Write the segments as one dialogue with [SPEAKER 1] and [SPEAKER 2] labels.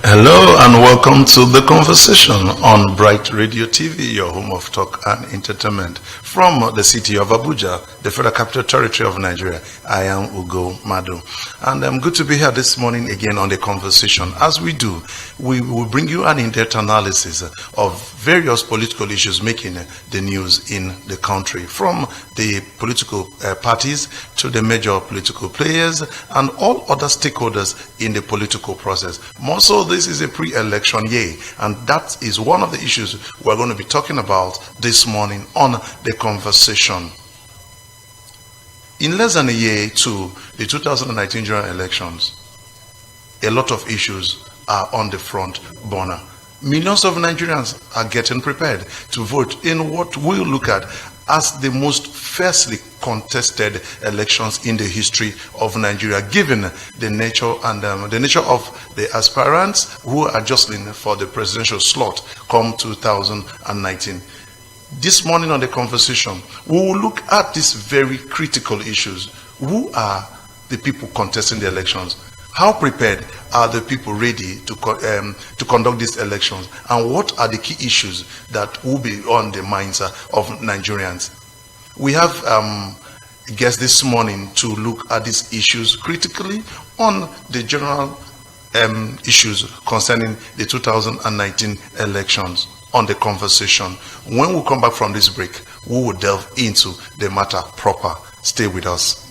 [SPEAKER 1] Hello and welcome to The Conversation on Bright Radio TV, your home of talk and entertainment. From the city of Abuja, the Federal Capital Territory of Nigeria, I am Ugo Madu. And I'm good to be here this morning again on The Conversation. As we do, we will bring you an in-depth analysis of various political issues making the news in the country, from the political parties to the major political players and all other stakeholders in the political process. More so, this is a pre-election year, and that is one of the issues we're going to be talking about this morning on The Conversation. In less than a year to the 2019 general elections, a lot of issues are on the front burner. Millions of Nigerians are getting prepared to vote in what we'll look at as the most fiercely contested elections in the history of Nigeria, given the nature and the nature of the aspirants who are jostling for the presidential slot come 2019. This morning on The Conversation, we will look at these very critical issues. Who are the people contesting the elections? How prepared are the people ready to conduct these elections? And what are the key issues that will be on the minds of Nigerians? We have guests this morning to look at these issues critically on the general issues concerning the 2019 elections on The Conversation. When we come back from this break, we will delve into the matter proper. Stay with us.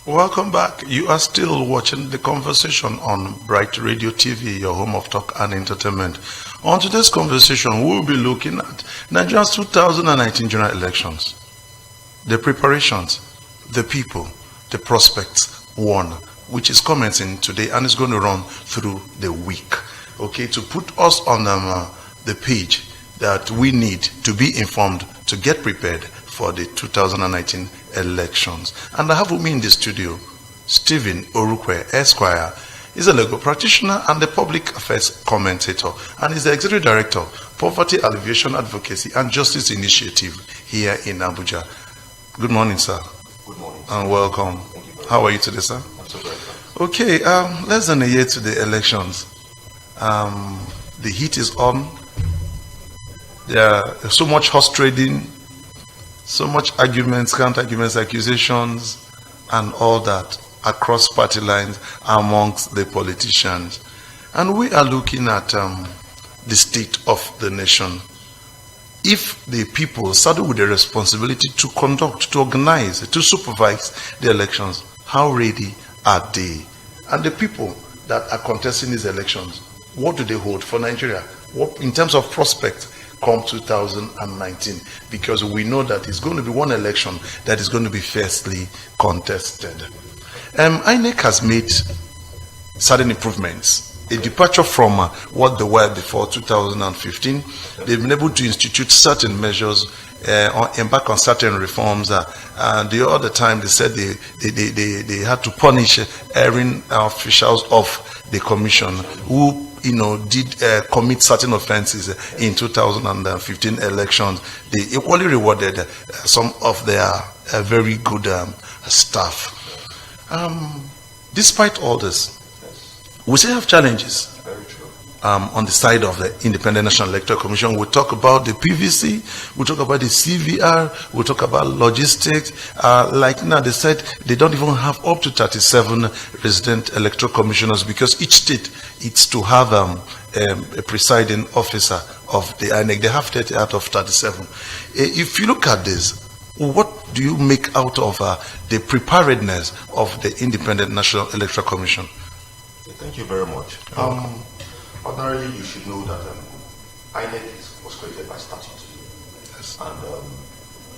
[SPEAKER 1] Welcome back. You are still watching The Conversation on Bright Radio TV, your home of talk and entertainment. On today's conversation, we will be looking at Nigeria's 2019 general elections, the preparations, the people, the prospects, one, which is commencing today and is going to run through the week. Okay, to put us on the page that we need to be informed to get prepared for the 2019 elections. And I have with me in the studio Stephen Orukpe, Esquire. He's a legal practitioner and a public affairs commentator, and is the executive director, Poverty Alleviation Advocacy and Justice Initiative here in Abuja. Good morning, sir.
[SPEAKER 2] Good morning.
[SPEAKER 1] And welcome. How are you today, sir?
[SPEAKER 2] I'm so very well.
[SPEAKER 1] Okay, less than a year to the elections. The heat is on. There is so much horse trading, so much arguments, counter-arguments, accusations, and all that across party lines amongst the politicians. And we are looking at the state of the nation. If the people saddled with the responsibility to conduct, to organize, to supervise the elections, how ready are they? And the people that are contesting these elections, what do they hold for Nigeria? What, in terms of prospect, come 2019, because we know that it's going to be one election that is going to be fiercely contested. INEC has made certain improvements, a departure from what they were before 2015. They've been able to institute certain measures, embark on certain reforms. The other time they said they had to punish erring officials of the commission who did commit certain offenses in 2015 elections. They equally rewarded some of their very good staff. Despite all this, we still have challenges.
[SPEAKER 2] Very true.
[SPEAKER 1] On the side of the Independent National Electoral Commission. We'll talk about the PVC, we'll talk about the CVR, we'll talk about logistics. Like now, they said they don't even have up to 37 resident electoral commissioners because each state is to have a presiding officer of the INEC. They have 30 out of 37. If you look at this, what do you make out of the preparedness of the Independent National Electoral Commission?
[SPEAKER 2] Thank you very much. Ordinarily, you should know that INEC was created by statute. Yes. And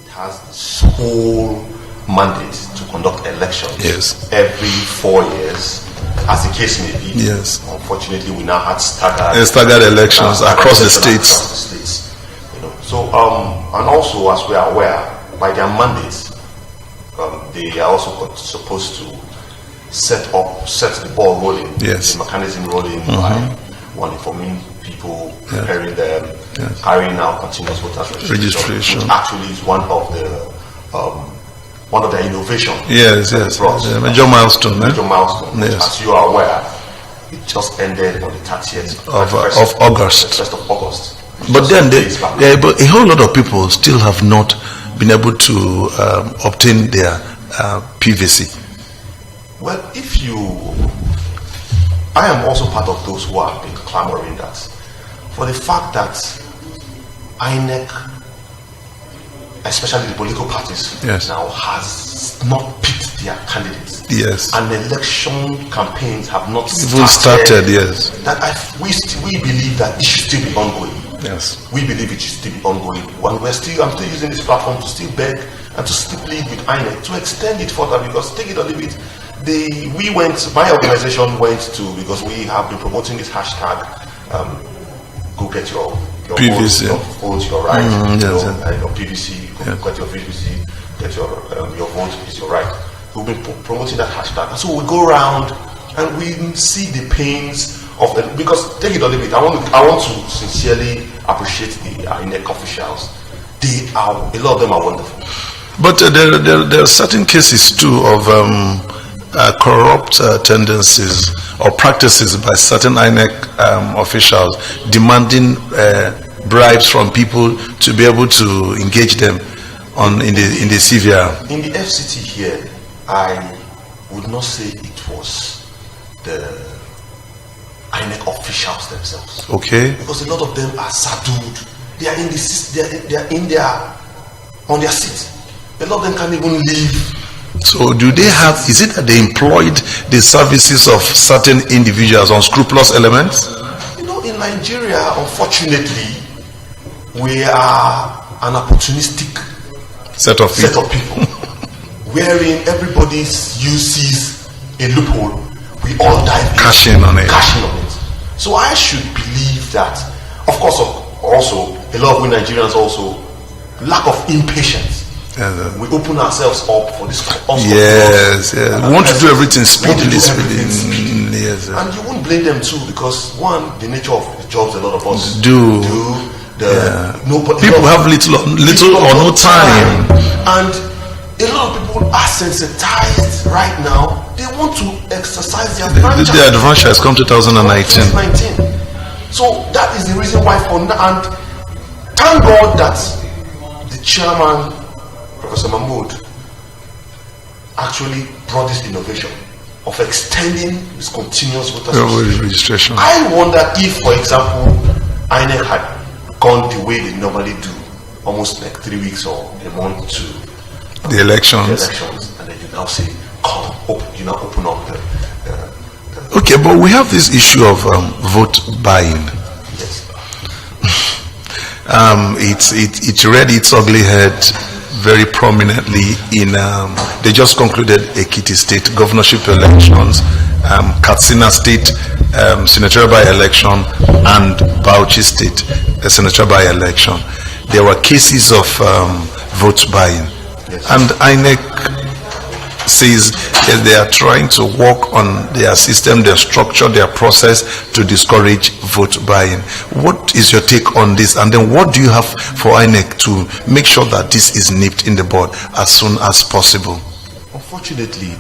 [SPEAKER 2] it has the sole mandate to conduct elections every 4 years, as the case may be.
[SPEAKER 1] Yes.
[SPEAKER 2] Unfortunately, we now had staggered
[SPEAKER 1] elections across the states.
[SPEAKER 2] You know. So, and also, as we are aware, by their mandates, they are also supposed to set the ball rolling, the mechanism rolling by one, informing people, preparing them, carrying out continuous voter registration, which actually is one of the innovations.
[SPEAKER 1] Yes. Major milestone.
[SPEAKER 2] Major milestone. Yes. As you are aware, it just ended on the 30th
[SPEAKER 1] of August.
[SPEAKER 2] 1st of August.
[SPEAKER 1] But then, but a whole lot of people still have not been able to obtain their PVC.
[SPEAKER 2] Well, I am also part of those who have been clamoring that for the fact that INEC, especially the political parties, now has not picked their candidates.
[SPEAKER 1] Yes.
[SPEAKER 2] And election campaigns have not
[SPEAKER 1] started. Yes.
[SPEAKER 2] That we believe that it should still be ongoing.
[SPEAKER 1] Yes.
[SPEAKER 2] We believe it should still be ongoing. I'm still using this platform to still beg and to still plead with INEC to extend it further, because take it or leave it. My organization went to, because we have been promoting this hashtag, go get your
[SPEAKER 1] PVC,
[SPEAKER 2] vote, your right, your PVC, go get your PVC, get your vote is your right. We've been promoting that hashtag, and so we go around and we see the pains of the, because take it or leave it, I want to sincerely appreciate the INEC officials. A lot of them are wonderful.
[SPEAKER 1] But there are certain cases too of corrupt tendencies or practices by certain INEC officials demanding bribes from people to be able to engage them in the CVR.
[SPEAKER 2] In the FCT here, I would not say it was the INEC officials themselves.
[SPEAKER 1] Okay.
[SPEAKER 2] Because a lot of them are saddled. They are on their seat. A lot of them can't even leave.
[SPEAKER 1] So do they have, is it that they employed the services of certain individuals, unscrupulous elements?
[SPEAKER 2] You know, in Nigeria, unfortunately, we are an opportunistic
[SPEAKER 1] set of people
[SPEAKER 2] wherein everybody uses a loophole, we all dive
[SPEAKER 1] cashing on it.
[SPEAKER 2] So I should believe that, of course, also a lot of we Nigerians also lack of impatience. We open ourselves up for this.
[SPEAKER 1] Yes. We want to do everything speedily.
[SPEAKER 2] Yes. And you won't blame them too, because one, the nature of the jobs a lot of us
[SPEAKER 1] do. People have little or no time.
[SPEAKER 2] And a lot of people are sensitized right now. They want to exercise their franchise.
[SPEAKER 1] The franchise come 2019.
[SPEAKER 2] So that is the reason why. And thank God that the chairman, Professor Mahmoud, actually brought this innovation of extending this continuous voter
[SPEAKER 1] registration.
[SPEAKER 2] I wonder if, for example, INEC had gone the way they normally do, almost like 3 weeks or a month to
[SPEAKER 1] the elections,
[SPEAKER 2] and then you now say, "Come, open up the."
[SPEAKER 1] Okay, but we have this issue of vote buying.
[SPEAKER 2] Yes.
[SPEAKER 1] It read its ugly head very prominently in they just concluded Ekiti State governorship elections, Katsina State senatorial by-election, and Bauchi State senatorial by-election. There were cases of vote buying, and INEC says that they are trying to work on their system, their structure, their process to discourage vote buying. What is your take on this? And then what do you have for INEC to make sure that this is nipped in the bud as soon as possible?
[SPEAKER 2] Unfortunately,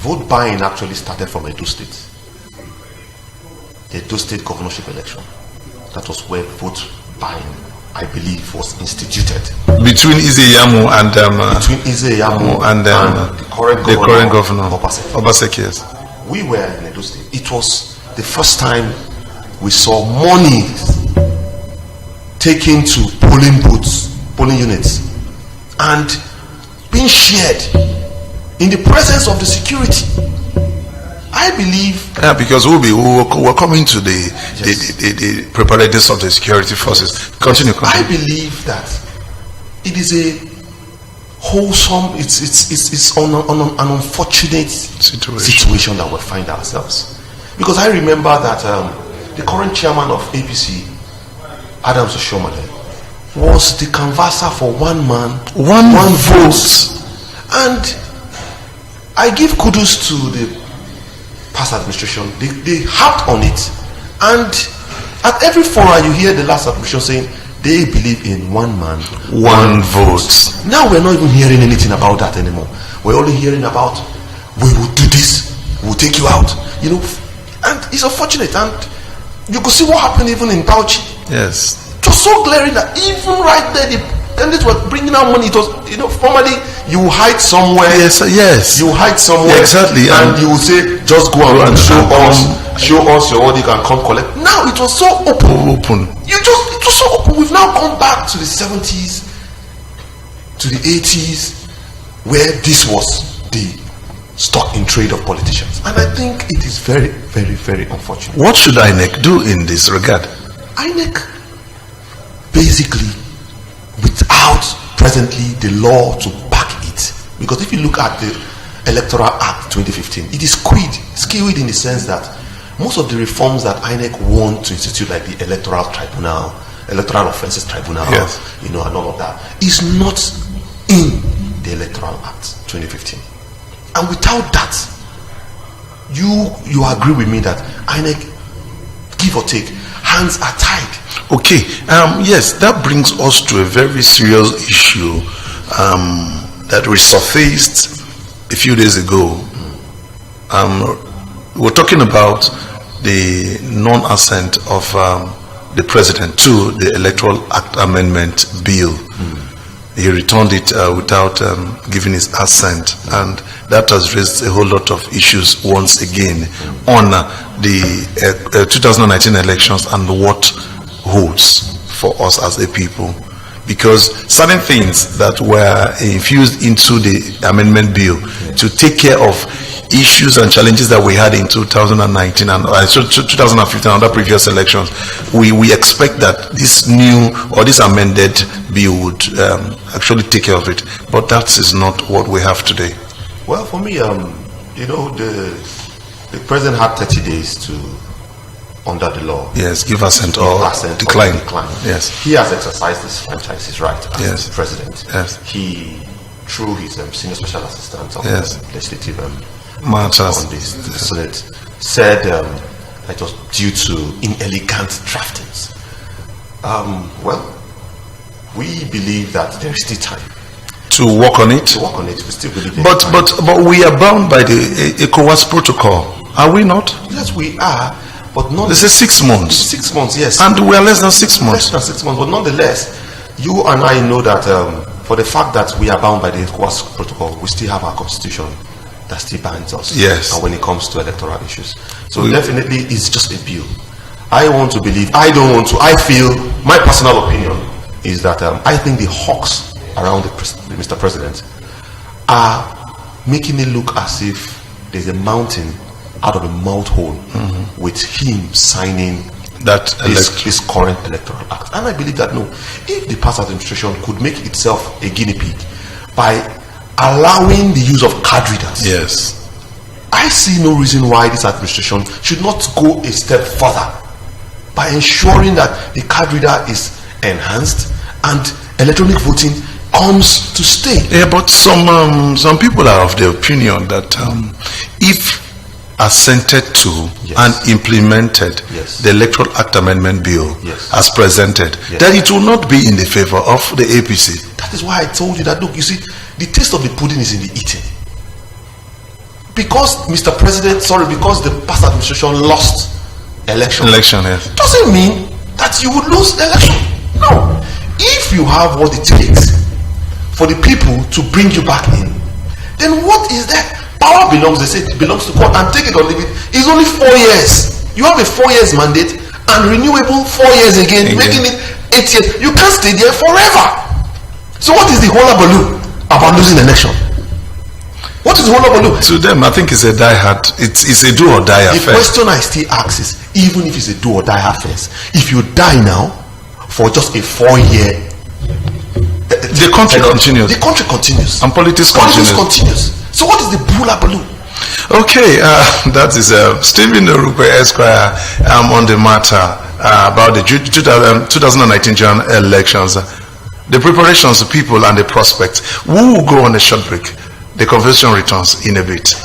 [SPEAKER 2] vote buying actually started from Edo State. The Edo State governorship election. That was where vote buying, I believe, was instituted.
[SPEAKER 1] Between Izeyamu and
[SPEAKER 2] the current governor
[SPEAKER 1] Obaseki, yes.
[SPEAKER 2] We were in Edo State. It was the first time we saw money taken to polling booths, polling units, and being shared in the presence of the security. I believe,
[SPEAKER 1] because we're coming to the preparedness of the security forces. Continue.
[SPEAKER 2] I believe that it is a wholesome. It's on an unfortunate situation that we find ourselves. Because I remember that the current chairman of APC, Adams Oshomale, was the canvasser for one man, one vote. And I give kudos to the past administration. They harped on it, and at every forum you hear the last administration saying they believe in one man,
[SPEAKER 1] one vote.
[SPEAKER 2] Now we're not even hearing anything about that anymore. We're only hearing about, we will do this, we'll take you out, and it's unfortunate. And you could see what happened even in Bauchi.
[SPEAKER 1] Yes,
[SPEAKER 2] it was so glaring that even right there the candidates were bringing out money. It was, formerly you hide somewhere.
[SPEAKER 1] Yes.
[SPEAKER 2] You hide somewhere.
[SPEAKER 1] Exactly.
[SPEAKER 2] And you will say, just go and show us your what you can come collect. Now it was so open. It was so open. We've now gone back to the 70s, to the 80s, where this was the stock in trade of politicians. And I think it is very, very, very unfortunate.
[SPEAKER 1] What should INEC do in this regard?
[SPEAKER 2] INEC, basically, without presently the law to back it, because if you look at the Electoral Act 2015, it is skewed in the sense that most of the reforms that INEC want to institute, like the Electoral Tribunal, Electoral Offences Tribunal,
[SPEAKER 1] yes,
[SPEAKER 2] and all of that, is not in the Electoral Act 2015. And without that, you agree with me that INEC, give or take, hands are tied.
[SPEAKER 1] Okay, yes, that brings us to a very serious issue that resurfaced a few days ago. We're talking about the non-assent of the president to the Electoral Act Amendment Bill. He returned it without giving his assent, and that has raised a whole lot of issues once again on the 2019 elections and what holds for us as a people, because certain things that were infused into the amendment bill to take care of issues and challenges that we had in 2019 and 2015 and other previous elections, we expect that this new or this amended bill would actually take care of it, but that is not what we have today.
[SPEAKER 2] Well, for me, the president had 30 days to, under the law,
[SPEAKER 1] yes, give assent or decline. Yes,
[SPEAKER 2] he has exercised his franchise, his right as the president.
[SPEAKER 1] Yes,
[SPEAKER 2] he, through his senior special assistant on legislative
[SPEAKER 1] matters
[SPEAKER 2] on this, the Senate, said that it was due to inelegant draftings. Well, we believe that there is still time
[SPEAKER 1] to work on it.
[SPEAKER 2] We still believe.
[SPEAKER 1] But we are bound by the ECOWAS protocol, are we not?
[SPEAKER 2] Yes, we are. But not.
[SPEAKER 1] This is 6 months.
[SPEAKER 2] 6 months, yes.
[SPEAKER 1] And we are less than 6 months.
[SPEAKER 2] Less than 6 months, but nonetheless, you and I know that for the fact that we are bound by the ECOWAS protocol, we still have our constitution that still binds us.
[SPEAKER 1] Yes.
[SPEAKER 2] And when it comes to electoral issues, so definitely it's just a bill. I want to believe. I don't want to. I feel, my personal opinion is that I think the hawks around Mr. President are making it look as if there's a mountain out of a mouth hole with him signing
[SPEAKER 1] that
[SPEAKER 2] this current electoral act. And I believe that no, if the past administration could make itself a guinea pig by allowing the use of card readers,
[SPEAKER 1] yes,
[SPEAKER 2] I see no reason why this administration should not go a step further by ensuring that the card reader is enhanced and electronic voting comes to stay.
[SPEAKER 1] Yeah, but some people are of the opinion that if assented to and implemented the Electoral Act Amendment Bill as presented, that it will not be in the favor of the APC.
[SPEAKER 2] That is why I told you that, look, you see, the taste of the pudding is in the eating. because because the past administration lost election,
[SPEAKER 1] yes,
[SPEAKER 2] doesn't mean that you would lose election. No. If you have what it takes for the people to bring you back in, then what is that? Power belongs, they say, it belongs to God, and take it or leave it. It's only 4 years. You have a 4 years mandate and renewable 4 years again, making it 8 years. You can't stay there forever. So what is the whole balloon about losing the election? What is the whole balloon?
[SPEAKER 1] To them, I think it's a die-hard. It's a do or die affair.
[SPEAKER 2] The question I still ask is, even if it's a do or die affair, if you die now for just a 4-year,
[SPEAKER 1] the country continues.
[SPEAKER 2] The country continues.
[SPEAKER 1] And politics continues.
[SPEAKER 2] So what is the bula balloon?
[SPEAKER 1] Okay, that is Stephen Orukpe Esquire on the matter about the 2019 general elections, the preparations of people and the prospects. We will go on a short break. The conversation returns in a bit.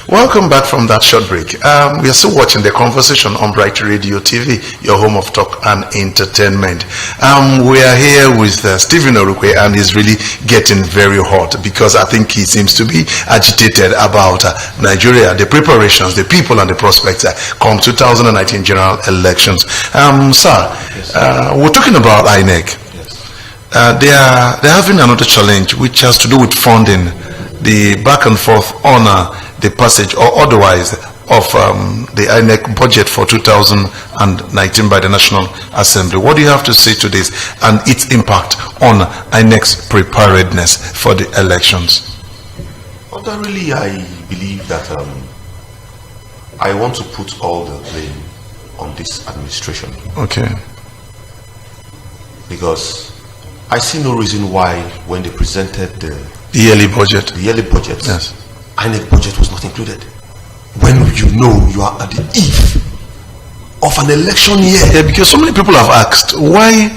[SPEAKER 1] Welcome back from that short break. We are still watching the conversation on Bright Radio TV, your home of talk and entertainment. We are here with Stephen Orukpe, and he's really getting very hot because I think he seems to be agitated about Nigeria, the preparations, the people and the prospects come 2019 general elections. Sir, we're talking about INEC. They're having another challenge which has to do with funding, the back and forth on the passage or otherwise of the INEC budget for 2019 by the National Assembly. What do you have to say to this and its impact on INEC's preparedness for the elections?
[SPEAKER 2] Ordinarily, I believe that I want to put all the blame on this administration.
[SPEAKER 1] Okay.
[SPEAKER 2] Because I see no reason why when they presented the
[SPEAKER 1] yearly budget,
[SPEAKER 2] yes, INEC budget was not included. When you know you are at the eve of an election year.
[SPEAKER 1] Yeah, because so many people have asked why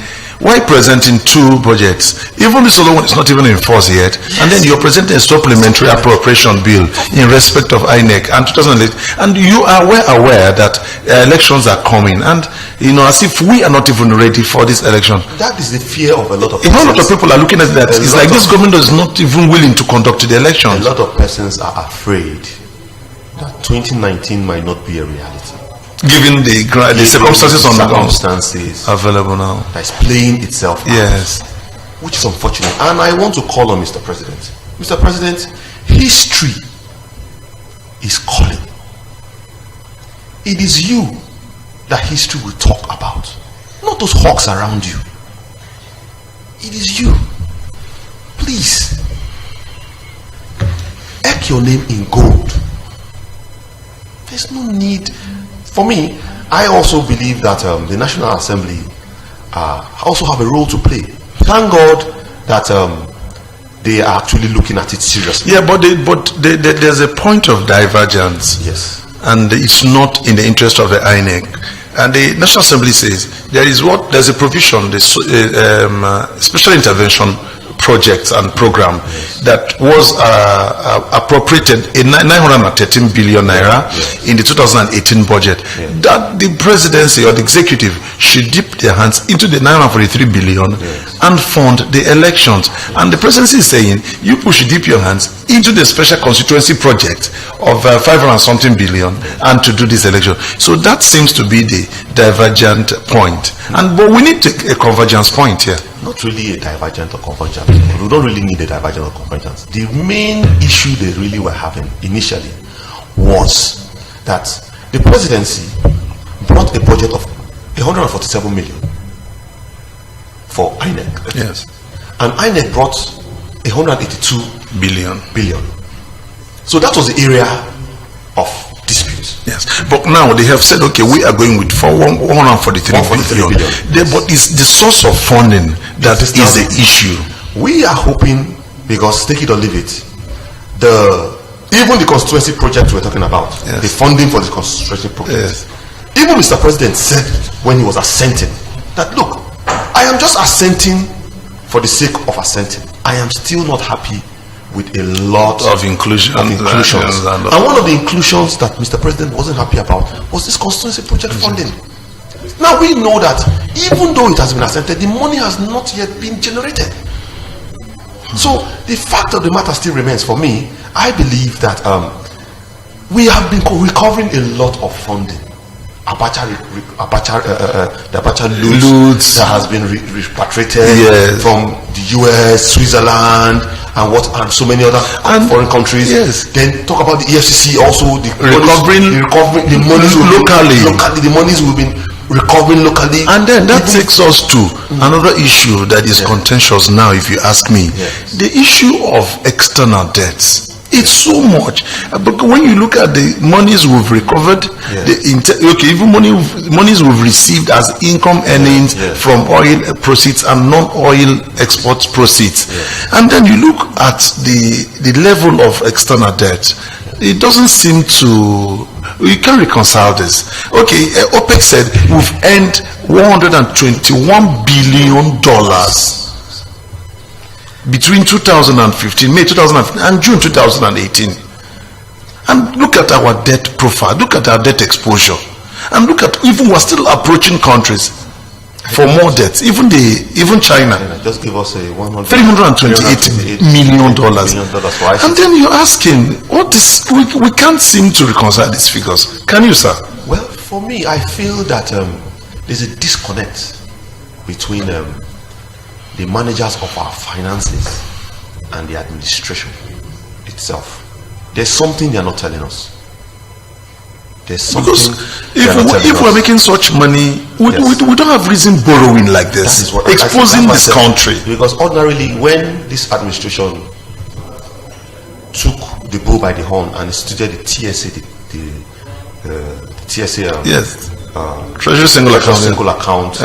[SPEAKER 1] presenting two budgets, even this other one is not even in force yet, yes, and then you're presenting a supplementary appropriation bill in respect of INEC and 2008, and you are well aware that elections are coming, and as if we are not even ready for this election.
[SPEAKER 2] That is the fear of a lot of
[SPEAKER 1] persons. A lot of people are looking at that. It's like this government is not even willing to conduct the elections.
[SPEAKER 2] A lot of persons are afraid that 2019 might not be a reality,
[SPEAKER 1] given the circumstances on the ground available now.
[SPEAKER 2] That's playing itself out.
[SPEAKER 1] Yes.
[SPEAKER 2] Which is unfortunate. And I want to call on Mr. President. Mr. President, history is calling. It is you that history will talk about, not those hawks around you. It is you. Please, eke your name in gold. There's no need. For me, I also believe that the National Assembly also have a role to play. Thank God that they are actually looking at it seriously.
[SPEAKER 1] Yeah, but there's a point of divergence.
[SPEAKER 2] Yes.
[SPEAKER 1] And it's not in the interest of the INEC. And the National Assembly says there's a provision, the special intervention projects and program that was appropriated in 913 billion naira in the 2018 budget, that the presidency or the executive should dip their hands into the 943 billion and fund the elections. And the presidency is saying you should dip your hands into the special constituency project of 500 something billion and to do this election. So that seems to be the divergent point. But we need a convergence point here.
[SPEAKER 2] Not really a divergent or convergence. We don't really need a divergent or convergence. The main issue they really were having initially was that the presidency brought a budget of 147 million for INEC.
[SPEAKER 1] Yes.
[SPEAKER 2] And INEC brought 182
[SPEAKER 1] billion.
[SPEAKER 2] So that was the area of dispute.
[SPEAKER 1] Yes, but now they have said, okay, we are going with 143 billion. But it's the source of funding that is the issue.
[SPEAKER 2] We are hoping, because take it or leave it, even the constituency project we're talking about, the funding for the constituency project, even Mr. President said when he was assenting that, look, I am just assenting for the sake of assenting. I am still not happy with a lot
[SPEAKER 1] of inclusions.
[SPEAKER 2] And one of the inclusions that Mr. President wasn't happy about was this constituency project funding. Now we know that even though it has been assented, the money has not yet been generated. So the fact of the matter still remains, for me, I believe that we have been recovering a lot of funding. The Abacha loot that has been repatriated from the US, Switzerland, and so many other foreign countries. Then talk about the EFCC also, the recovering the monies locally. The monies will be recovering locally.
[SPEAKER 1] And then that takes us to another issue that is contentious now, if you ask me. The issue of external debts. It's so much, but when you look at the monies we've recovered, even monies we've received as income earnings from oil proceeds and non-oil export proceeds, and then you look at the level of external debt, it doesn't seem to. You can't reconcile this. Okay, OPEC said we've earned $121 billion. Between 2015, May 2015 and June 2018. And look at our debt profile, look at our debt exposure, and look at, even we're still approaching countries for more debts. Even China
[SPEAKER 2] just give us a
[SPEAKER 1] $328 million. And then you're asking, what is, we can't seem to reconcile these figures. Can you, sir?
[SPEAKER 2] Well, for me, I feel that there's a disconnect between the managers of our finances and the administration itself. There's something they are not telling us. There's something.
[SPEAKER 1] Because if we're making such money, we don't have reason borrowing like this, exposing this country.
[SPEAKER 2] Because ordinarily, when this administration took the bull by the horn and instituted the TSA,
[SPEAKER 1] Treasury Single
[SPEAKER 2] Account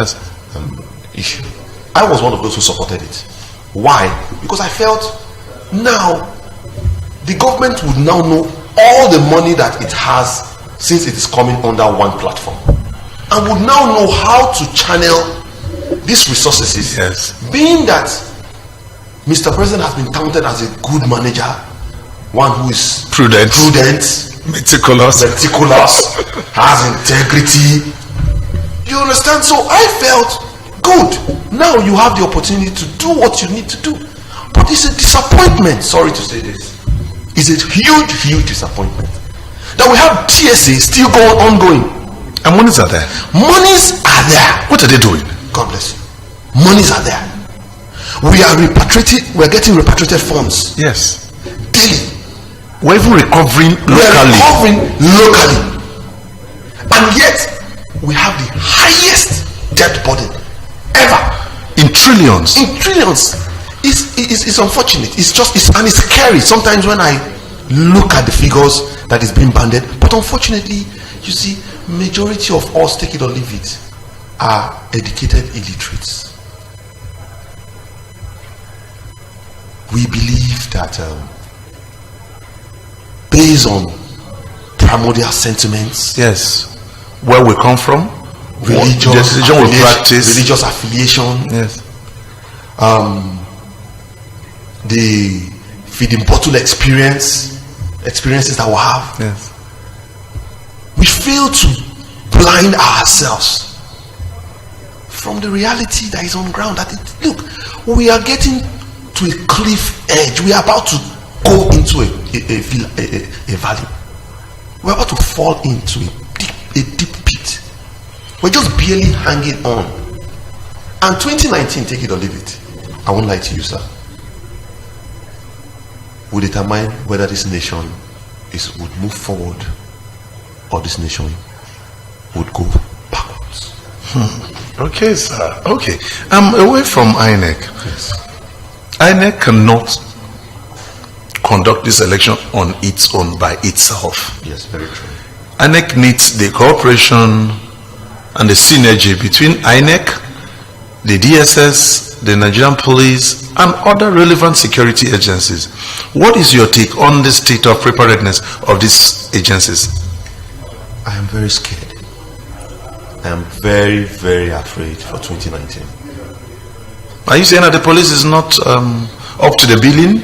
[SPEAKER 2] issue, I was one of those who supported it. Why? Because I felt now the government would now know all the money that it has, since it is coming under one platform, and would now know how to channel these resources. Being that Mr. President has been touted as a good manager, one who is prudent, meticulous, has integrity. You understand? So I felt good. Now you have the opportunity to do what you need to do. But it's a disappointment, sorry to say this, it's a huge disappointment that we have TSA still ongoing.
[SPEAKER 1] And monies are there.
[SPEAKER 2] Monies are there.
[SPEAKER 1] What are they doing?
[SPEAKER 2] God bless you. Monies are there. We are getting repatriated funds.
[SPEAKER 1] Yes.
[SPEAKER 2] Daily.
[SPEAKER 1] We're even recovering locally.
[SPEAKER 2] And yet we have the highest debt burden ever.
[SPEAKER 1] In trillions.
[SPEAKER 2] It's unfortunate. It's scary sometimes when I look at the figures that is being banded. But unfortunately, you see, majority of us, take it or leave it, are educated illiterates. We believe that based on primordial sentiments,
[SPEAKER 1] where we come from, religious
[SPEAKER 2] affiliation, the feeding bottle experiences that we have, we fail to blind ourselves from the reality that is on ground. Look, we are getting to a cliff edge. We are about to go into a valley. We're about to fall into a deep pit. We're just barely hanging on. And 2019, take it or leave it, I won't lie to you, sir, will determine whether this nation would move forward or this nation would go backwards.
[SPEAKER 1] Okay, sir. Okay. Away from INEC. INEC cannot conduct this election on its own by itself.
[SPEAKER 2] Yes, very true.
[SPEAKER 1] INEC needs the cooperation and the synergy between INEC, the DSS, the Nigerian police, and other relevant security agencies. What is your take on the state of preparedness of these agencies?
[SPEAKER 2] I am very scared. I am very, very afraid for 2019.
[SPEAKER 1] Are you saying that the police is not up to the billing?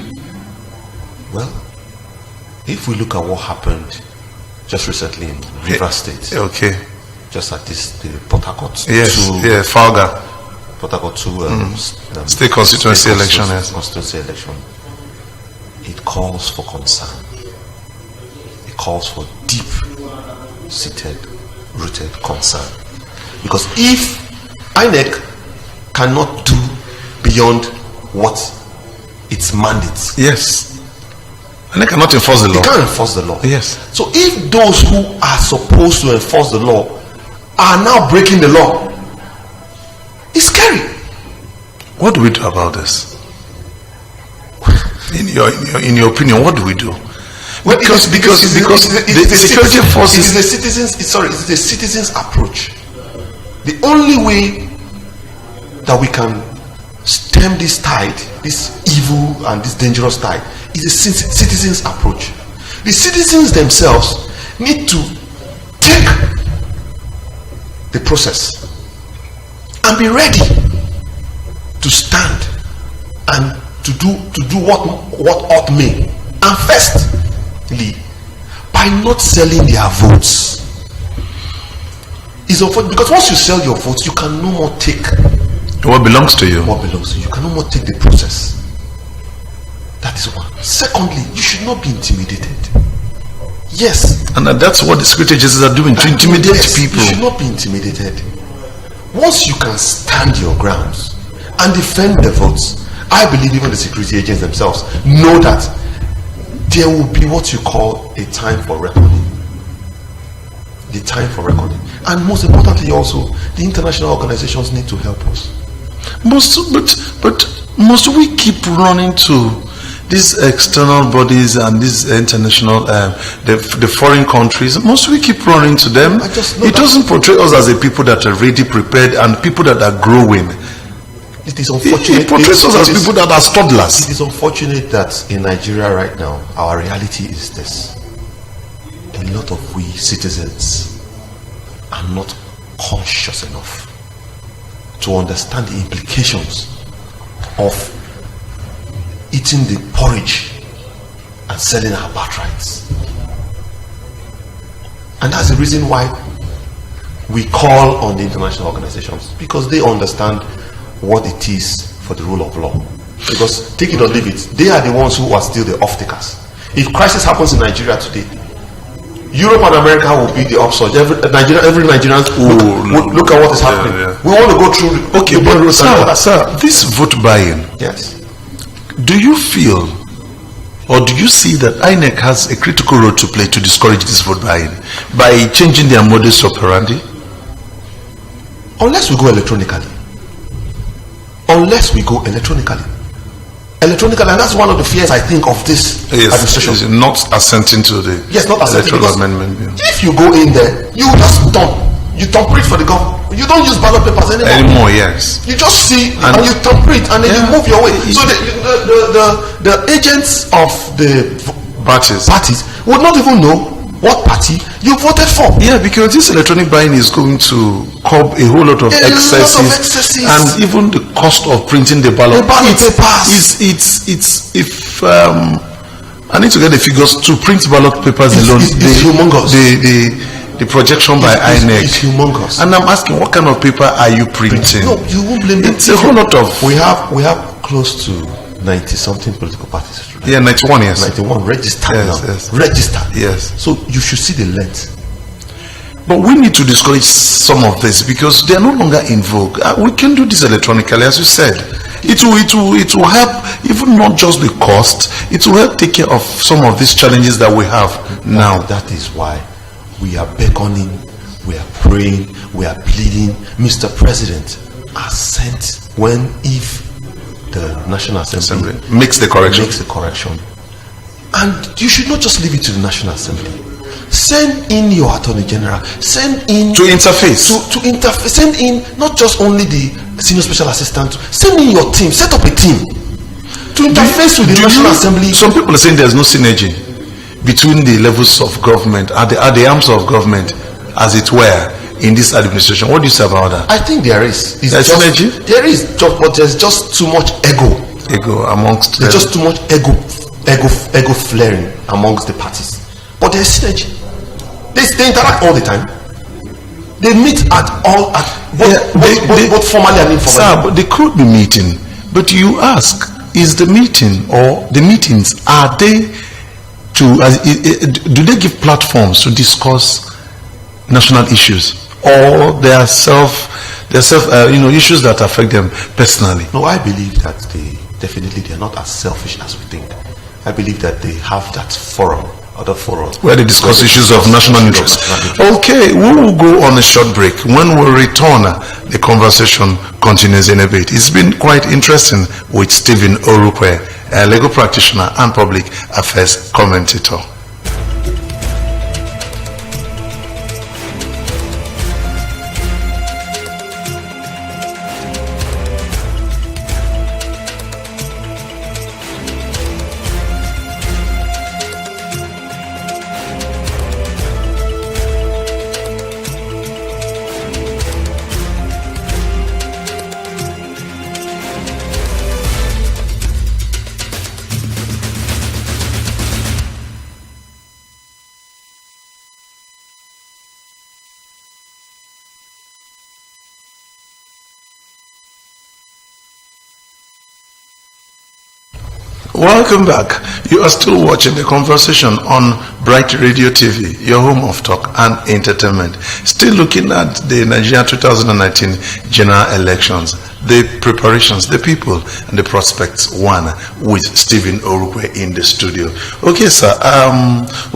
[SPEAKER 2] Well, if we look at what happened just recently in Rivers State,
[SPEAKER 1] okay,
[SPEAKER 2] just at this the Port Harcourt,
[SPEAKER 1] Falga,
[SPEAKER 2] Port Harcourt
[SPEAKER 1] state constituency election,
[SPEAKER 2] constituency election, it calls for concern. It calls for deep-seated, rooted concern. Because if INEC cannot do beyond what its mandates,
[SPEAKER 1] yes, and they cannot enforce the law.
[SPEAKER 2] They can't enforce the law.
[SPEAKER 1] Yes.
[SPEAKER 2] So if those who are supposed to enforce the law are now breaking the law, it's scary.
[SPEAKER 1] What do we do about this? In your opinion, what do we do?
[SPEAKER 2] Well,
[SPEAKER 1] because the security forces,
[SPEAKER 2] it is the citizens' approach. The only way that we can stem this tide, this evil and this dangerous tide, is the citizens' approach. The citizens themselves need to take the process and be ready to stand and to do what ought may. And firstly, by not selling their votes. Is unfortunate because once you sell your votes, you can no more take
[SPEAKER 1] what belongs to you.
[SPEAKER 2] What belongs to you. You can no more take the process. That is one. Secondly, you should not be intimidated. Yes.
[SPEAKER 1] And that's what the security agencies are doing, to intimidate people.
[SPEAKER 2] You should not be intimidated. Once you can stand your grounds and defend the votes, I believe even the security agents themselves know that there will be what you call a time for reckoning. The time for reckoning. And most importantly also, the international organizations need to help us.
[SPEAKER 1] But must we keep running to these external bodies and these international the foreign countries? Must we keep running to them? It doesn't portray us as a people that are ready, prepared, and people that are growing.
[SPEAKER 2] It is unfortunate.
[SPEAKER 1] It portrays us as people that are toddlers.
[SPEAKER 2] It is unfortunate that in Nigeria right now, our reality is this: a lot of we citizens are not conscious enough to understand the implications of eating the porridge and selling our birthrights. And that's the reason why we call on the international organizations, because they understand what it is for the rule of law. Because take it or leave it, they are the ones who are still the off-takers. If crisis happens in Nigeria today, Europe and America will be the upsurge. Every Nigerian look at what is happening. Yeah. We want to go through.
[SPEAKER 1] Okay, but sir, this vote buying.
[SPEAKER 2] Yes.
[SPEAKER 1] Do you feel, or do you see that INEC has a critical role to play to discourage this vote buying by changing their modus operandi?
[SPEAKER 2] Unless we go electronically. And that's one of the fears I think of this administration.
[SPEAKER 1] Not assenting to the electoral amendment.
[SPEAKER 2] Yeah. If you go in there, you just thumbprint for the government. You don't use ballot papers anymore.
[SPEAKER 1] Yes.
[SPEAKER 2] You just see and you thumbprint and then you move your way. So the agents of the parties would not even know what party you voted for.
[SPEAKER 1] Yeah, because this electronic buying is going to curb a whole lot of excesses, and even the cost of printing the ballot papers. If I need to get the figures to print ballot papers alone.
[SPEAKER 2] It's humongous.
[SPEAKER 1] The projection by INEC
[SPEAKER 2] is humongous.
[SPEAKER 1] And I'm asking, what kind of paper are you printing?
[SPEAKER 2] No, you won't blame them.
[SPEAKER 1] It's a whole lot of.
[SPEAKER 2] We have close to 90-something political parties.
[SPEAKER 1] Right? Yeah, 91, yes.
[SPEAKER 2] 91 registered now.
[SPEAKER 1] Yes.
[SPEAKER 2] Registered.
[SPEAKER 1] Yes.
[SPEAKER 2] So you should see the length.
[SPEAKER 1] But we need to discourage some of this because they are no longer in vogue. We can do this electronically, as you said. It will help, even not just the cost. It will help take care of some of these challenges that we have now.
[SPEAKER 2] That is why we are beckoning, we are praying, we are pleading. Mr. President, assent if the National Assembly
[SPEAKER 1] makes the correction.
[SPEAKER 2] And you should not just leave it to the National Assembly. Send in your Attorney General. Send in
[SPEAKER 1] to interface.
[SPEAKER 2] To interface. Send in not just only the Senior Special Assistant. Send in your team. Set up a team to interface with the National Assembly.
[SPEAKER 1] Some people are saying there's no synergy between the levels of government, at the arms of government, as it were, in this administration. What do you say about that?
[SPEAKER 2] I think there is.
[SPEAKER 1] There's synergy?
[SPEAKER 2] There is, but there's just too much ego.
[SPEAKER 1] Amongst
[SPEAKER 2] there's just too much ego flaring amongst the parties. But there's synergy. They interact all the time. They meet both formally and informally.
[SPEAKER 1] Sir, but they could be meeting. But you ask, is the meeting or the meetings, are they do they give platforms to discuss national issues, or they are issues that affect them personally?
[SPEAKER 2] No, I believe that they're not as selfish as we think. I believe that they have that other forum
[SPEAKER 1] where they discuss issues of national interest. Okay, we will go on a short break. When we return, the conversation continues in a bit. It's been quite interesting with Stephen Orukpe, a legal practitioner and public affairs commentator. Welcome back. You are still watching the conversation on Bright Radio TV, your home of talk and entertainment. Still looking at the Nigeria 2019 general elections, the preparations, the people, and the prospects. One with Stephen Orukpe in the studio. Okay, sir.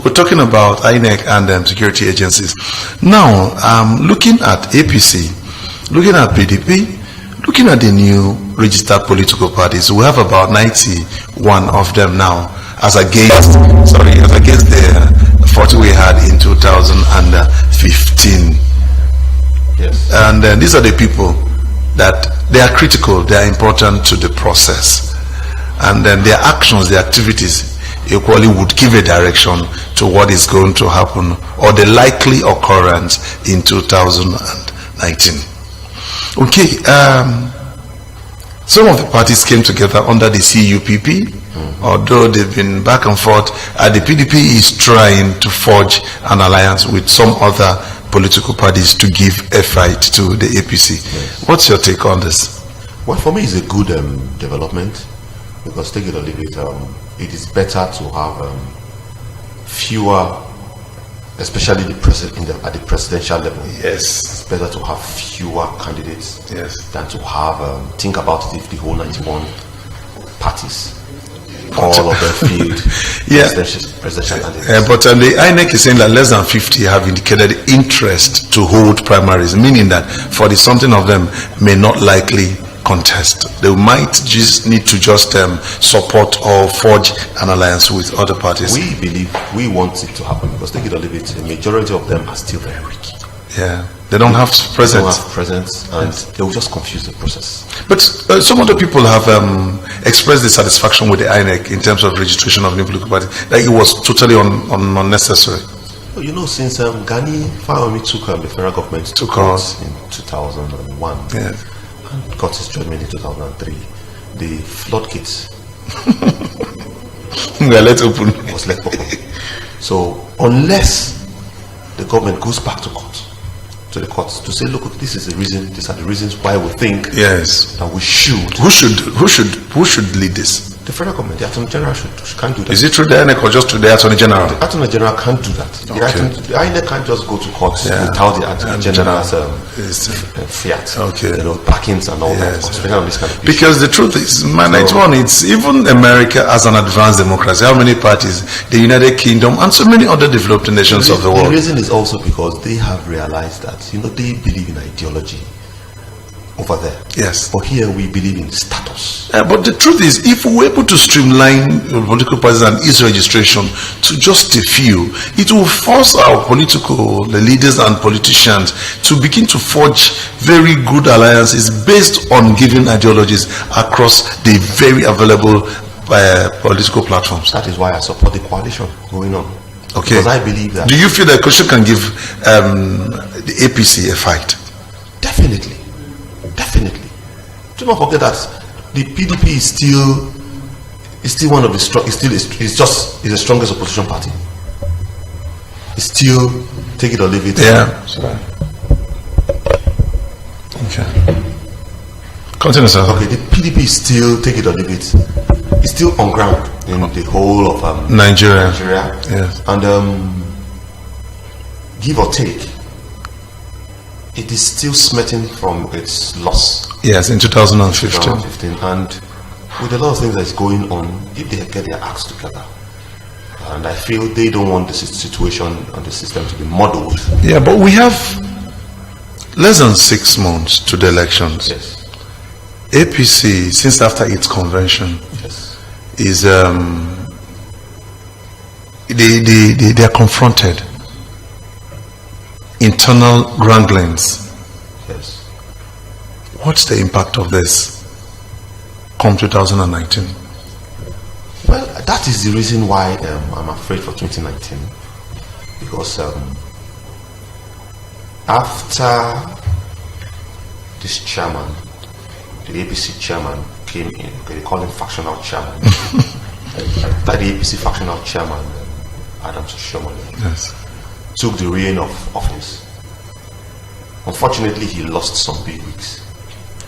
[SPEAKER 1] We're talking about INEC and security agencies. Now, looking at APC, looking at PDP, looking at the new registered political parties, we have about 91 of them now, as against the 40 we had in 2015.
[SPEAKER 2] Yes.
[SPEAKER 1] And these are the people that they are critical, they are important to the process, and then their actions, their activities equally would give a direction to what is going to happen or the likely occurrence in 2019. Okay, some of the parties came together under the CUPP, although they've been back and forth. The PDP is trying to forge an alliance with some other political parties to give a fight to the APC. Yes. What's your take on this?
[SPEAKER 2] Well, for me, it's a good development, because take it or leave it, it is better to have fewer, especially at the presidential level.
[SPEAKER 1] Yes,
[SPEAKER 2] it's better to have fewer candidates,
[SPEAKER 1] yes,
[SPEAKER 2] than to have think about it if the whole 91 parties all of them field presidential candidates.
[SPEAKER 1] But the INEC is saying that less than 50 have indicated interest to hold primaries, meaning that 40 something of them may not likely contest. They might just need to support or forge an alliance with other parties.
[SPEAKER 2] We want it to happen, because take it or leave it, the majority of them are still very weak.
[SPEAKER 1] Yeah, they don't have
[SPEAKER 2] presence, and they will just confuse the process.
[SPEAKER 1] But some other people have expressed dissatisfaction with the INEC in terms of registration of new political parties, like it was totally unnecessary.
[SPEAKER 2] Well, you know, since Gani Fawemi took the federal government to court in 2001,
[SPEAKER 1] yes,
[SPEAKER 2] and got his judgment in 2003, the floodgates was left open. So unless the government goes back to the courts to say, look, this is the reason, these are the reasons why we think that we should.
[SPEAKER 1] Who should lead this?
[SPEAKER 2] The federal government, the Attorney General can't do that.
[SPEAKER 1] Is it through the INEC or just through the Attorney General?
[SPEAKER 2] The Attorney General can't do that.
[SPEAKER 1] Okay.
[SPEAKER 2] The INEC can't just go to court without the Attorney General's fiat, backings and all that, especially on this kind of issue.
[SPEAKER 1] Because the truth is, it's even America as an advanced democracy. How many parties? The United Kingdom and so many other developed nations of the world.
[SPEAKER 2] The reason is also because they have realized that they believe in ideology over there.
[SPEAKER 1] Yes.
[SPEAKER 2] But here we believe in status.
[SPEAKER 1] But the truth is, if we were able to streamline political parties and its registration to just a few, it will force our political leaders and politicians to begin to forge very good alliances based on given ideologies across the very available political platforms.
[SPEAKER 2] That is why I support the coalition going on.
[SPEAKER 1] Okay.
[SPEAKER 2] Because I believe that.
[SPEAKER 1] Do you feel that coalition can give the APC a fight?
[SPEAKER 2] Definitely. Definitely. Do not forget that the PDP is still one of the strong. Is the strongest opposition party. It's still take it or leave it.
[SPEAKER 1] Yeah. Okay. Continue, sir.
[SPEAKER 2] Okay, the PDP is still take it or leave it. It's still on ground in the whole of
[SPEAKER 1] Nigeria.
[SPEAKER 2] Yes. And give or take, it is still smitten from its loss.
[SPEAKER 1] Yes, in 2015.
[SPEAKER 2] And with a lot of things that's going on, if they get their acts together, and I feel they don't want the situation and the system to be muddled.
[SPEAKER 1] Yeah, but we have less than 6 months to the elections.
[SPEAKER 2] Yes.
[SPEAKER 1] APC, since after its convention,
[SPEAKER 2] Yes.
[SPEAKER 1] is they are confronted. Internal wranglings.
[SPEAKER 2] Yes.
[SPEAKER 1] What's the impact of this come 2019?
[SPEAKER 2] Well, that is the reason why I'm afraid for 2019, because after this chairman, the APC chairman came in, okay, they call him factional chairman. That the APC factional chairman, Adams Shomali,
[SPEAKER 1] Yes.
[SPEAKER 2] took the reign of office. Unfortunately, he lost some big weeks.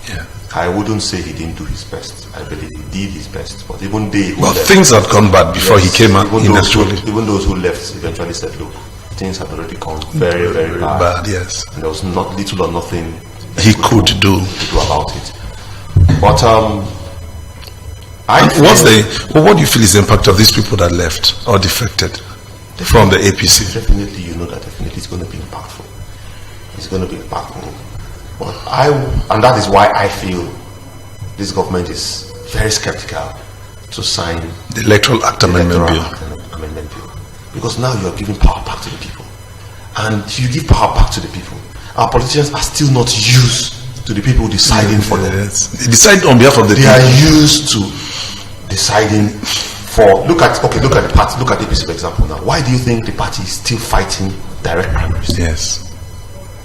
[SPEAKER 1] Yeah.
[SPEAKER 2] I wouldn't say he didn't do his best. I believe he did his best. But even they who
[SPEAKER 1] Well,
[SPEAKER 2] left,
[SPEAKER 1] things had gone bad before he came out.
[SPEAKER 2] even those who left eventually said, look, things had already gone very, very bad.
[SPEAKER 1] Yes.
[SPEAKER 2] And there was not little or nothing
[SPEAKER 1] He could do
[SPEAKER 2] about it. But
[SPEAKER 1] what do you feel is the impact of these people that left or defected from the APC?
[SPEAKER 2] Definitely, you know that definitely it's going to be impactful. It's going to be impactful. But and that is why I feel this government is very skeptical to sign
[SPEAKER 1] the Electoral Act Amendment Bill.
[SPEAKER 2] Because now you are giving power back to the people. And you give power back to the people. Our politicians are still not used to the people deciding for them.
[SPEAKER 1] They decide on behalf of the people.
[SPEAKER 2] They are used to deciding for. Look at the party. Look at the APC, for example. Now, why do you think the party is still fighting direct primaries?
[SPEAKER 1] Yes.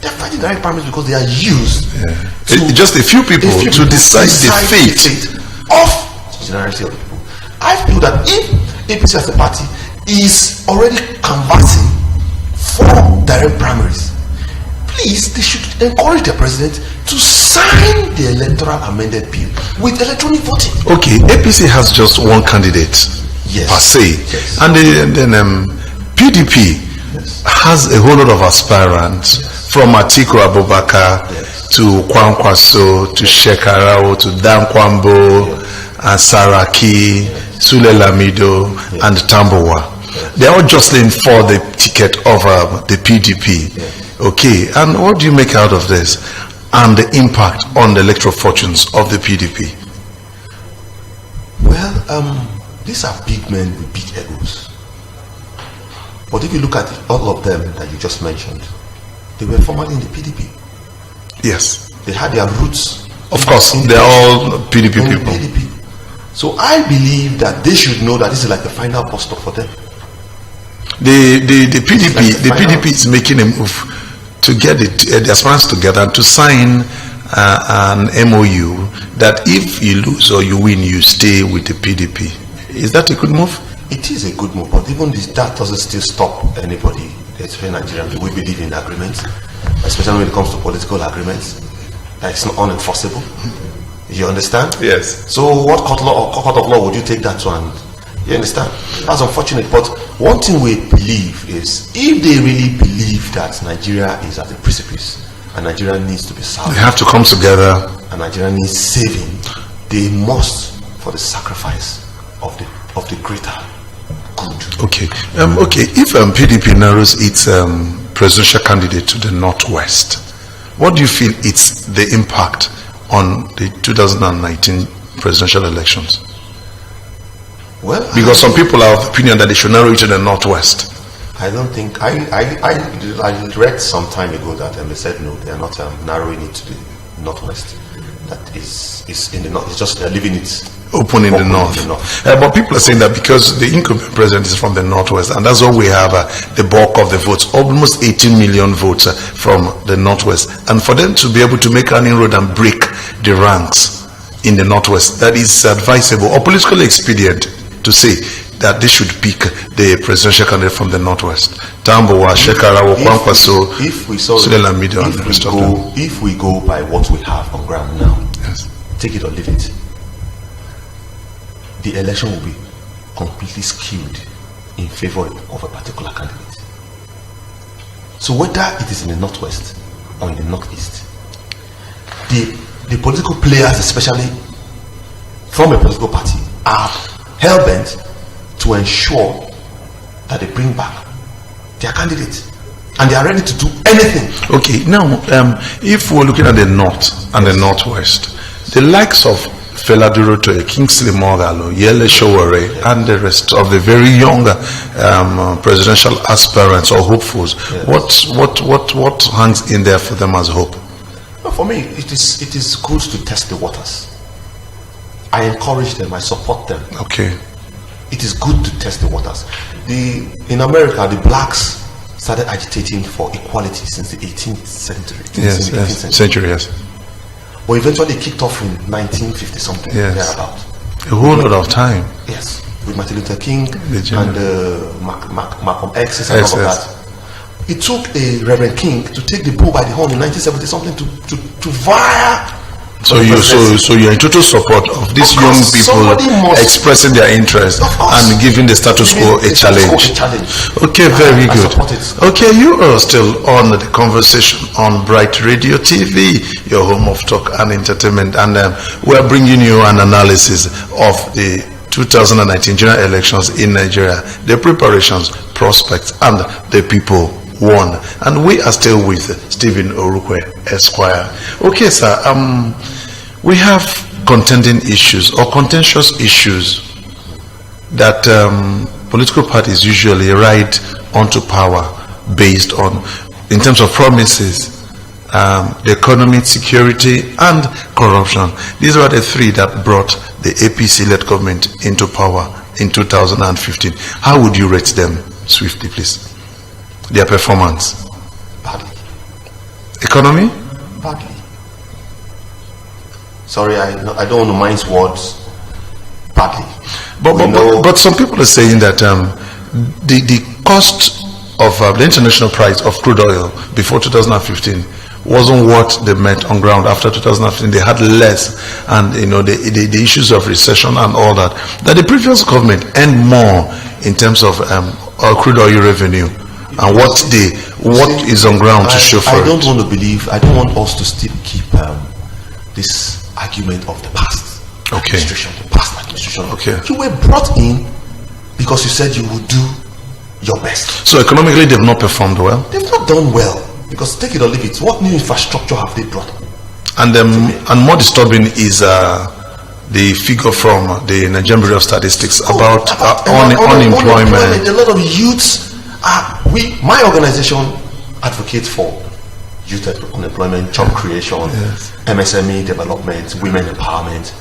[SPEAKER 2] They're fighting direct primaries because they are used
[SPEAKER 1] to just a few people to decide the fate
[SPEAKER 2] of the generality of the people. I feel that if APC as a party is already canvassing for direct primaries, please, they should encourage the president to sign the electoral amended bill with electronic voting. Okay,
[SPEAKER 1] APC has just one candidate per se, and then PDP has a whole lot of aspirants from Atiku Abubakar to Kwankwaso to Shekarao to Dan Kwambo, Saraki, Sule Lamido, and Tambowa. They are all jostling for the ticket of the PDP. Okay, and what do you make out of this and the impact on the electoral fortunes of the PDP?
[SPEAKER 2] Well, these are big men with big egos. But if you look at all of them that you just mentioned, they were formerly in the PDP.
[SPEAKER 1] Yes.
[SPEAKER 2] They had their roots.
[SPEAKER 1] Of course, they're all PDP people.
[SPEAKER 2] PDP. So I believe that they should know that this is like the final bus stop for them.
[SPEAKER 1] The PDP is making a move to get the aspirants together and to sign an MOU that if you lose or you win, you stay with the PDP. Is that a good move?
[SPEAKER 2] It is a good move, but even that doesn't still stop anybody, especially Nigerians. We believe in agreements, especially when it comes to political agreements. It's not unenforceable. You understand?
[SPEAKER 1] Yes.
[SPEAKER 2] So what court of law would you take that to? And you understand? That's unfortunate. But one thing we believe is, if they really believe that Nigeria is at the precipice and Nigeria needs to be saved,
[SPEAKER 1] they have to come together,
[SPEAKER 2] and Nigeria needs saving, they must, for the sacrifice of the greater good.
[SPEAKER 1] Okay. If PDP narrows its presidential candidate to the northwest, what do you feel it's the impact on the 2019 presidential elections?
[SPEAKER 2] Well,
[SPEAKER 1] because some people are of the opinion that they should narrow it to the Northwest.
[SPEAKER 2] I don't think I read some time ago that they said no, they are not narrowing it to the Northwest. That is in the North. It's just they're leaving it
[SPEAKER 1] open in the North. But people are saying that because the incumbent president is from the Northwest, and that's why we have the bulk of the votes, almost 18 million votes from the Northwest, and for them to be able to make an inroad and break the ranks in the Northwest, that is advisable or politically expedient to say that they should pick the presidential candidate from the Northwest.
[SPEAKER 2] If we go by what we have on ground now,
[SPEAKER 1] yes,
[SPEAKER 2] take it or leave it, the election will be completely skewed in favor of a particular candidate. So whether it is in the Northwest or in the Northeast, the political players, especially from a political party, are hell-bent to ensure that they bring back their candidate, and they are ready to do anything.
[SPEAKER 1] Okay, now if we're looking at the North and the Northwest, the likes of Fela Durotoye, Kingsley Moghalu, Yele Sowore, and the rest of the very young presidential aspirants or hopefuls, yes, what hangs in there for them as hope?
[SPEAKER 2] Well, for me, it is good to test the waters. I encourage them, I support them.
[SPEAKER 1] Okay.
[SPEAKER 2] It is good to test the waters. In America, the blacks started agitating for equality since the 18th century.
[SPEAKER 1] Yes, yes.
[SPEAKER 2] But eventually kicked off in 1950 something,
[SPEAKER 1] yes,
[SPEAKER 2] thereabout.
[SPEAKER 1] A whole lot of time.
[SPEAKER 2] Yes, with Martin Luther King and Malcolm X and all of that. It took a Reverend King to take the bull by the horn in 1970 something to vie.
[SPEAKER 1] So you're in total support of these young people expressing their interest and giving the status quo a challenge. Okay, very good. Okay, you are still on the conversation on Bright Radio TV, your home of talk and entertainment, and we're bringing you an analysis of the 2019 general elections in Nigeria, the preparations, prospects, and the people won. And we are still with Stephen Orukpe, Esquire. Okay, sir, we have contending issues or contentious issues that political parties usually ride onto power based on, in terms of promises, the economy, security, and corruption. These were the three that brought the APC-led government into power in 2015. How would you rate them swiftly, please? Their performance?
[SPEAKER 2] Badly.
[SPEAKER 1] Economy?
[SPEAKER 2] Badly. Sorry, I don't want to mince words. Badly.
[SPEAKER 1] But some people are saying that the cost of the international price of crude oil before 2015 wasn't what they met on ground after 2015. They had less, and the issues of recession and all that. That the previous government earned more in terms of crude oil revenue. And what is on ground to show for it?
[SPEAKER 2] I don't want us to still keep this argument of the past administration, the past administration.
[SPEAKER 1] Okay.
[SPEAKER 2] You were brought in because you said you would do your best.
[SPEAKER 1] So economically they've not performed well?
[SPEAKER 2] They've not done well, because take it or leave it, what new infrastructure have they brought?
[SPEAKER 1] And more disturbing is the figure from the Nigerian Bureau of Statistics about unemployment.
[SPEAKER 2] A lot of youths. My organization advocates for youth unemployment, job creation, yes, MSME development, women empowerment,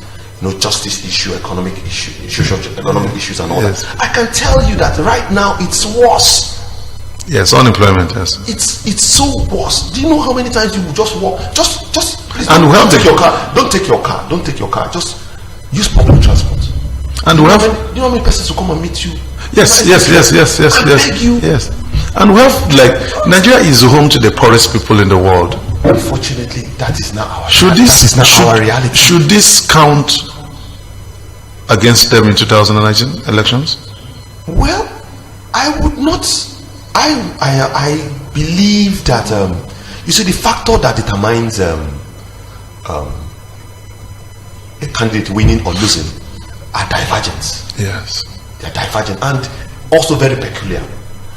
[SPEAKER 2] justice issue, economic issues, and all that. I can tell you that right now it's worse.
[SPEAKER 1] Yes, unemployment. Yes,
[SPEAKER 2] it's so worse. Do you know how many times you just walk? Just please
[SPEAKER 1] and
[SPEAKER 2] don't take your car. Don't take your car. Just use public transport.
[SPEAKER 1] And
[SPEAKER 2] you know how many persons will come and meet you?
[SPEAKER 1] Yes. Yes. And we have, Nigeria is home to the poorest people in the world.
[SPEAKER 2] Unfortunately, that is not our reality.
[SPEAKER 1] Should this count against them in 2019 elections?
[SPEAKER 2] Well, I would not. I believe that you see, the factor that determines a candidate winning or losing are divergent.
[SPEAKER 1] Yes,
[SPEAKER 2] they are divergent and also very peculiar.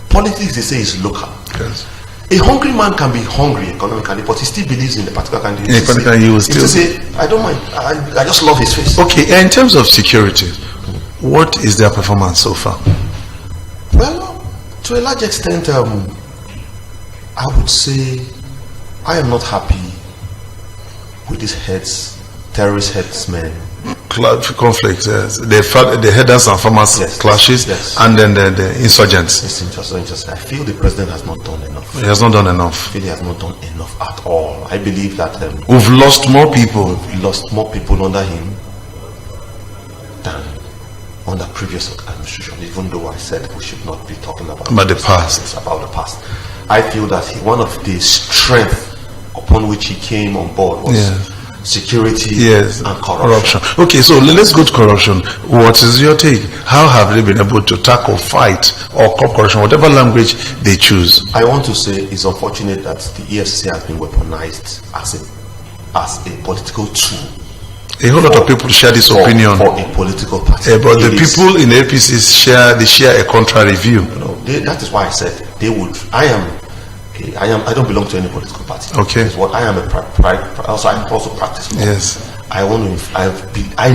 [SPEAKER 2] Politics, they say, is local.
[SPEAKER 1] Yes.
[SPEAKER 2] A hungry man can be hungry economically, but he still believes in the particular candidate.
[SPEAKER 1] He will still
[SPEAKER 2] say, I don't mind. I just love his face.
[SPEAKER 1] Okay, in terms of security, what is their performance so far?
[SPEAKER 2] Well, to a large extent, I would say I am not happy with these terrorist headsmen.
[SPEAKER 1] Conflicts, yes. The headers and farmers clashes, and then the insurgents.
[SPEAKER 2] I feel the president has not done enough.
[SPEAKER 1] He has not done enough.
[SPEAKER 2] I feel he has not done enough at all. I believe that
[SPEAKER 1] we've lost more people.
[SPEAKER 2] We've lost more people under him than under previous administration. Even though I said we should not be talking about
[SPEAKER 1] the past.
[SPEAKER 2] About the past. I feel that one of the strengths upon which he came on board was security and corruption.
[SPEAKER 1] Okay, so let's go to corruption. What is your take? How have they been able to tackle, fight, or call corruption, whatever language they choose?
[SPEAKER 2] I want to say it's unfortunate that the EFCC has been weaponized as a political tool.
[SPEAKER 1] A whole lot of people share this opinion
[SPEAKER 2] for a political party.
[SPEAKER 1] But the people in the APC share a contrary view.
[SPEAKER 2] That is why I said they would. I don't belong to any political party.
[SPEAKER 1] Okay.
[SPEAKER 2] It's what I am I also practice law.
[SPEAKER 1] Yes.
[SPEAKER 2] I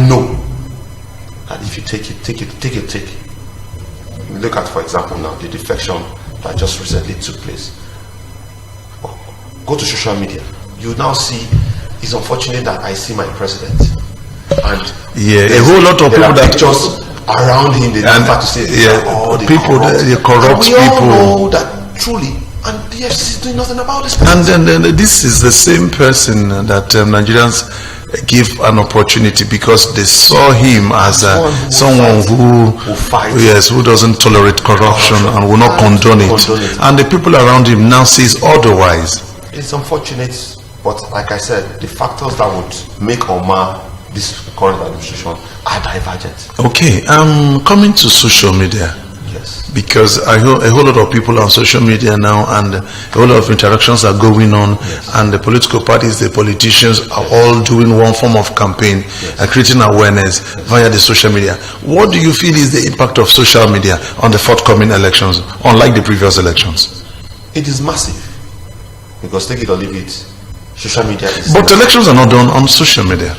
[SPEAKER 2] know that if you take it. Look at, for example, now the defection that just recently took place. Go to social media. You now see. It's unfortunate that I see my president and
[SPEAKER 1] a whole lot of people that
[SPEAKER 2] just around him. They don't have to say
[SPEAKER 1] people they corrupt
[SPEAKER 2] we
[SPEAKER 1] people.
[SPEAKER 2] All know that truly. And the EFCC is doing nothing about this.
[SPEAKER 1] And then this is the same person that Nigerians give an opportunity because they saw him as someone who doesn't tolerate corruption and will not condone it. And the people around him now sees otherwise.
[SPEAKER 2] It's unfortunate, but like I said, the factors that would make or mar this current administration are divergent.
[SPEAKER 1] Okay, coming to social media. Because a whole lot of people on social media now, and a whole lot of interactions are going on, and the political parties, the politicians are all doing one form of campaign and creating awareness via the social media. What do you feel is the impact of social media on the forthcoming elections, unlike the previous elections?
[SPEAKER 2] It is massive, because take it or leave it, social media is...
[SPEAKER 1] But elections are not done on social media.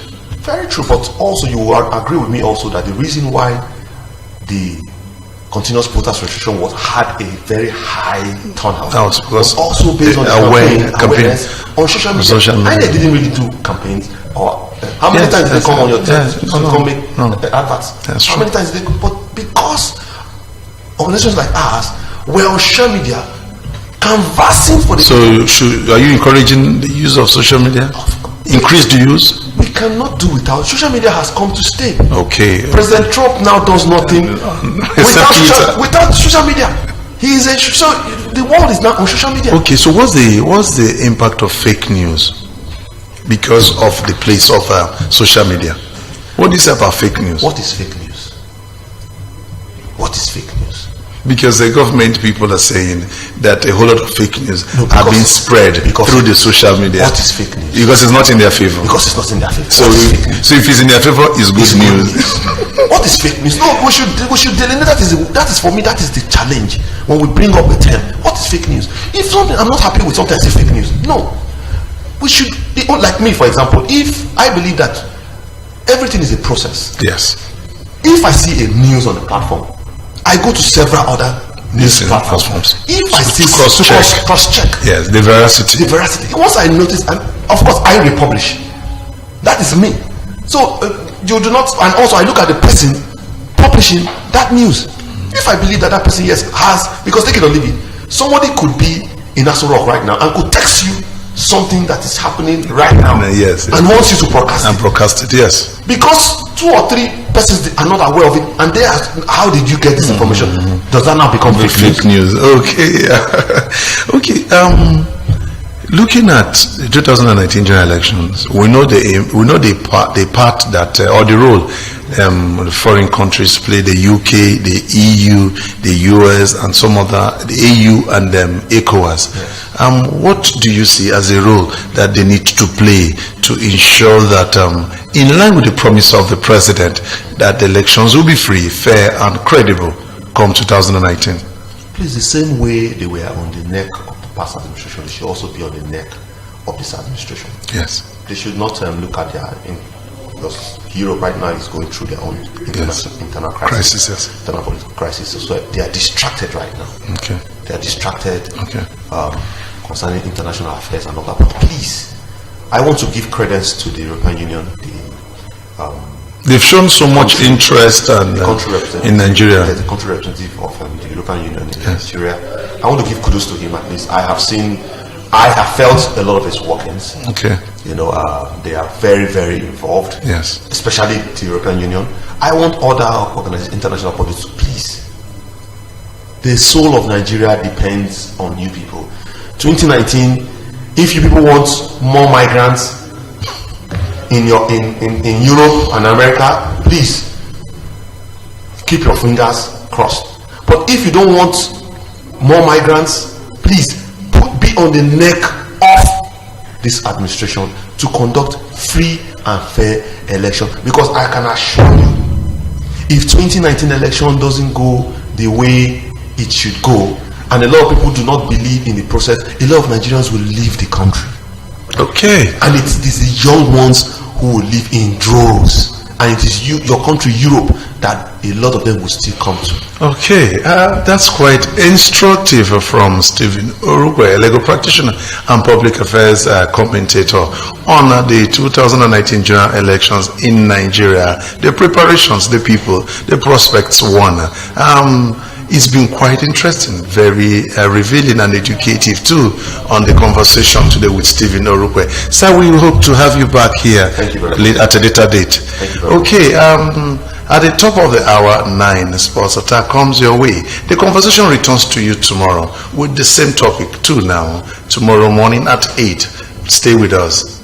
[SPEAKER 2] Very true, but also you will agree with me also that the reason why the continuous voters registration had a very high turnout was also based on awareness on social media. And they didn't really do campaigns or how many times did they come on your tent to come make adverts? How many times did they? But because organizations like ours were on social media canvassing for the
[SPEAKER 1] are you encouraging the use of social media? Increase the use?
[SPEAKER 2] We cannot do without. Social media has come to stay.
[SPEAKER 1] Okay.
[SPEAKER 2] President Trump now does nothing without social media. The world is now on social media.
[SPEAKER 1] Okay, so what's the impact of fake news because of the place of social media? What is about fake news?
[SPEAKER 2] What is fake news? What is fake news?
[SPEAKER 1] Because the government people are saying that a whole lot of fake news are being spread through the social media.
[SPEAKER 2] What is fake news?
[SPEAKER 1] Because it's not in their favor.
[SPEAKER 2] Because it's not in their favor.
[SPEAKER 1] So if it's in their favor, it's good news.
[SPEAKER 2] What is fake news? No, we should delineate. That is for me. That is the challenge when we bring up a term. What is fake news? If something I'm not happy with something, I say fake news. No, we should be like me, for example. If I believe that everything is a process.
[SPEAKER 1] Yes.
[SPEAKER 2] If I see a news on the platform, I go to several other news platforms. If I see cross-check.
[SPEAKER 1] Yes, the veracity.
[SPEAKER 2] Once I notice, and of course I republish. That is me. So you do not, and also I look at the person publishing that news. If I believe that person has, because take it or leave it, somebody could be in Aso Rock right now and could text you something that is happening right now. And wants you to broadcast it. Yes. Because 2 or 3 persons are not aware of it, and they ask, how did you get this information? Does that now become fake news?
[SPEAKER 1] Okay. Okay. Looking at the 2019 general elections, we know the part that or the role the foreign countries play, the UK, the EU, the US, and some other, the AU and ECOWAS. What do you see as a role that they need to play to ensure that, in line with the promise of the president, that the elections will be free, fair, and credible come 2019?
[SPEAKER 2] Please, the same way they were on the neck of the past administration, they should also be on the neck of this administration.
[SPEAKER 1] Yes.
[SPEAKER 2] They should not look at because Europe right now is going through their own internal crisis. Internal political crisis. So they are distracted right now.
[SPEAKER 1] Okay.
[SPEAKER 2] They are distracted concerning international affairs and all that. But please, I want to give credence to the European Union.
[SPEAKER 1] They've shown so much interest in Nigeria.
[SPEAKER 2] The country representative of the European Union in Nigeria. I want to give kudos to him. At least I have felt a lot of his workings.
[SPEAKER 1] Okay.
[SPEAKER 2] You know, they are very, very involved.
[SPEAKER 1] Yes.
[SPEAKER 2] Especially the European Union. I want other organizations, international bodies, to please. The soul of Nigeria depends on you people. 2019, if you people want more migrants in Europe and America, please keep your fingers crossed. But if you don't want more migrants, please be on the neck of this administration to conduct free and fair election, because I can assure you, if 2019 election doesn't go the way it should go, and a lot of people do not believe in the process, a lot of Nigerians will leave the country.
[SPEAKER 1] Okay.
[SPEAKER 2] And it is the young ones who will live in droves, and it is your country, Europe, that a lot of them will still come to.
[SPEAKER 1] Okay, that's quite instructive from Stephen Orukpe, a legal practitioner and public affairs commentator on the 2019 general elections in Nigeria, the preparations, the people, the prospects won. It's been quite interesting, very revealing and educative too on the conversation today with Stephen Orukpe. Sir, we hope to have you back here at a later date.
[SPEAKER 2] Thank you very much.
[SPEAKER 1] Okay, at the top of the hour, 9 Sports Attack comes your way. The conversation returns to you tomorrow with the same topic too now, tomorrow morning at 8. Stay with us.